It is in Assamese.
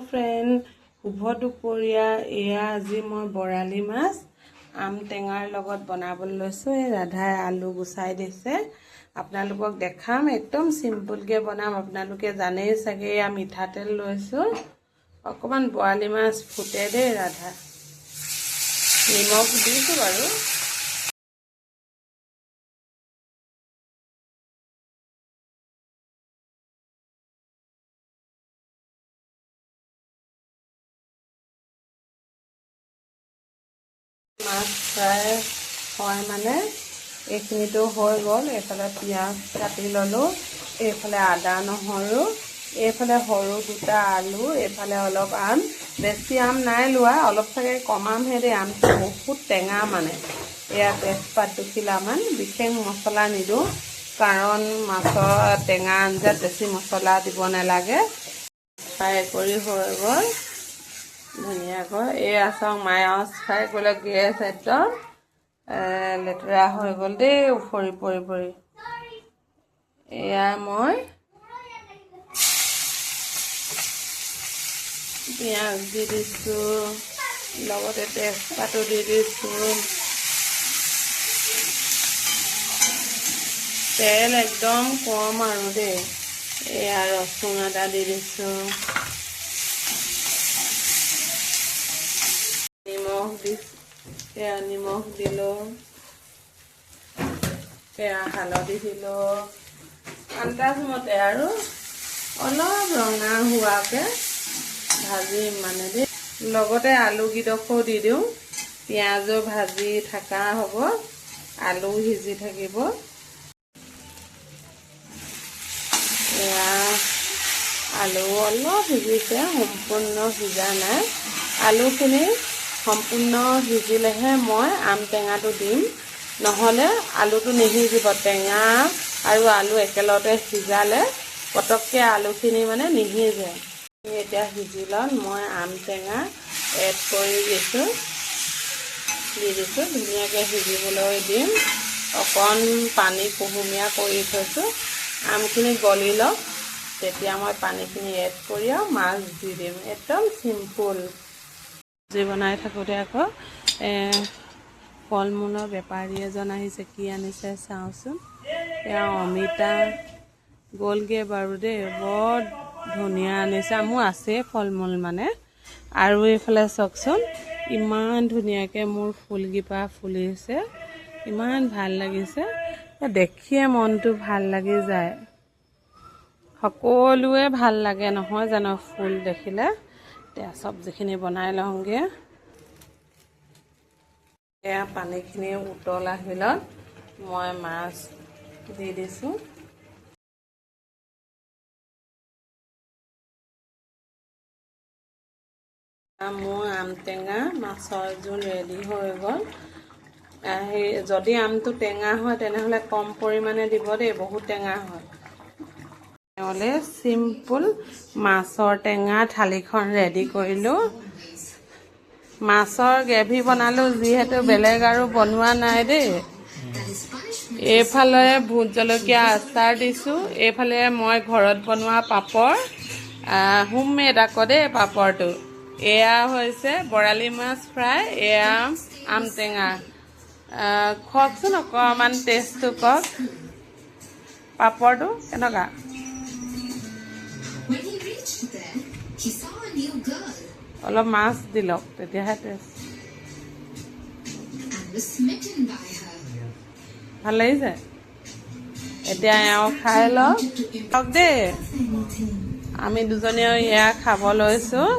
ফ্ৰেণ্ড শুভ দুপৰীয়া এয়া আজি মই বৰালি মাছ আম টেঙাৰ লগত বনাবলৈ লৈছোঁ। এই ৰাধাই আলু গুচাই দিছে, আপোনালোকক দেখাম। একদম চিম্পুলকৈ বনাম। আপোনালোকে জানেই চাগে। এয়া মিঠাতেল লৈছোঁ, অকণমান বৰালি মাছ ফুটে দেই ৰাধা, নিমখ দিছোঁ বাৰু। মাছ ফ্ৰাই হয় মানে এইখিনিতো হৈ গ'ল। এইফালে পিঁয়াজ কাটি ল'লোঁ, এইফালে আদা নহৰু, এইফালে সৰু দুটা আলু, এইফালে অলপ আম। বেছি আম নাই লোৱা, অলপ চাগে কমামহে দেই। আমটো বহুত টেঙা মানে। এয়া তেজপাত দুখিলামান, বিশেষ মছলা নিদিওঁ কাৰণ মাছৰ টেঙা আঞ্জাত বেছি মছলা দিব নালাগে। ফ্ৰাই কৰি হৈ গ'ল ধুনীয়াকৈ। এয়া চাওক মাছ ফ্ৰাই কৰিলে গেছ একদম লেতেৰা হৈ গ'ল দেই, উফৰি পৰি পৰি। এয়া মই পিঁয়াজ দি দিছোঁ, লগতে তেজপাতো দি দিছোঁ। তেল একদম কম আৰু দেই। এয়া ৰচুন আদা দি দিছোঁ, নিমখ দিছোঁ। এয়া নিমখ দিলোঁ, এয়া হালধি দিলোঁ আন্দাজমতে আৰু অলপ ৰঙা হোৱাকৈ ভাজিম মানে দেই। লগতে আলুকেইডোখৰো দি দিওঁ। পিঁয়াজো ভাজি থকা হ'ব, আলু সিজি থাকিব। এয়া আলু অলপ সিজিছে, সম্পূৰ্ণ সিজা নাই। আলুখিনি সম্পূৰ্ণ সিজিলেহে মই আম টেঙাটো দিম, নহ'লে আলুটো নিসিজিব। টেঙা আৰু আলু একেলগতে সিজালে পটককৈ আলুখিনি মানে নিসিজে। এতিয়া সিজিলত মই আম টেঙা এড কৰি দিছোঁ, ধুনীয়াকৈ সিজিবলৈ দিম। অকণ পানী কুহুমীয়া কৰি থৈছোঁ, আমখিনি গলি লওক, তেতিয়া মই পানীখিনি এড কৰি আৰু মাছ দি দিম। একদম চিম্পুল। চব্জি বনাই থাকোঁতে আকৌ ফল মূলৰ বেপাৰী এজন আহিছে। কি আনিছে চাওঁচোন। এয়া অমিতা গ'লগৈ বাৰু দেই, বৰ ধুনীয়া আনিছে। মোৰ আছেই ফল মূল মানে। আৰু এইফালে চাওকচোন, ইমান ধুনীয়াকৈ মোৰ ফুলকেইপা ফুলিছে, ইমান ভাল লাগিছে। দেখিয়ে মনটো ভাল লাগি যায়। সকলোৱে ভাল লাগে নহয় জানো ফুল দেখিলে। এতিয়া চব্জিখিনি বনাই লওঁগৈ। এয়া পানীখিনি উতল আহিলত মই মাছ দি দিছোঁ। মোৰ আম টেঙা মাছৰ জোল ৰেডি হৈ গ'ল। যদি আমটো টেঙা হয় তেনেহ'লে কম পৰিমাণে দিব দেই, বহুত টেঙা হয় নহ'লে। চিম্পুল মাছৰ টেঙা থালিখন ৰেডি কৰিলোঁ। মাছৰ গ্ৰেভি বনালোঁ যিহেতু, বেলেগ আৰু বনোৱা নাই দেই। এইফালে ভোট জলকীয়া আচাৰ দিছোঁ, এইফালে মই ঘৰত বনোৱা পাপৰ, হোমমেড আকৌ দেই পাপৰটো। এয়া হৈছে বৰালি মাছ ফ্ৰাই, এয়া আম টেঙা। খোৱাকচোন অকণমান টেষ্টটো কওক। পাপৰটো কেনেকুৱা? অলপ মাছ দি লওক, তেতিয়াহে টেষ্ট। ভাল লাগিছে? এতিয়া এওঁ খাই লওক দেই। আমি দুজনীয়ে এয়া খাব লৈছোঁ।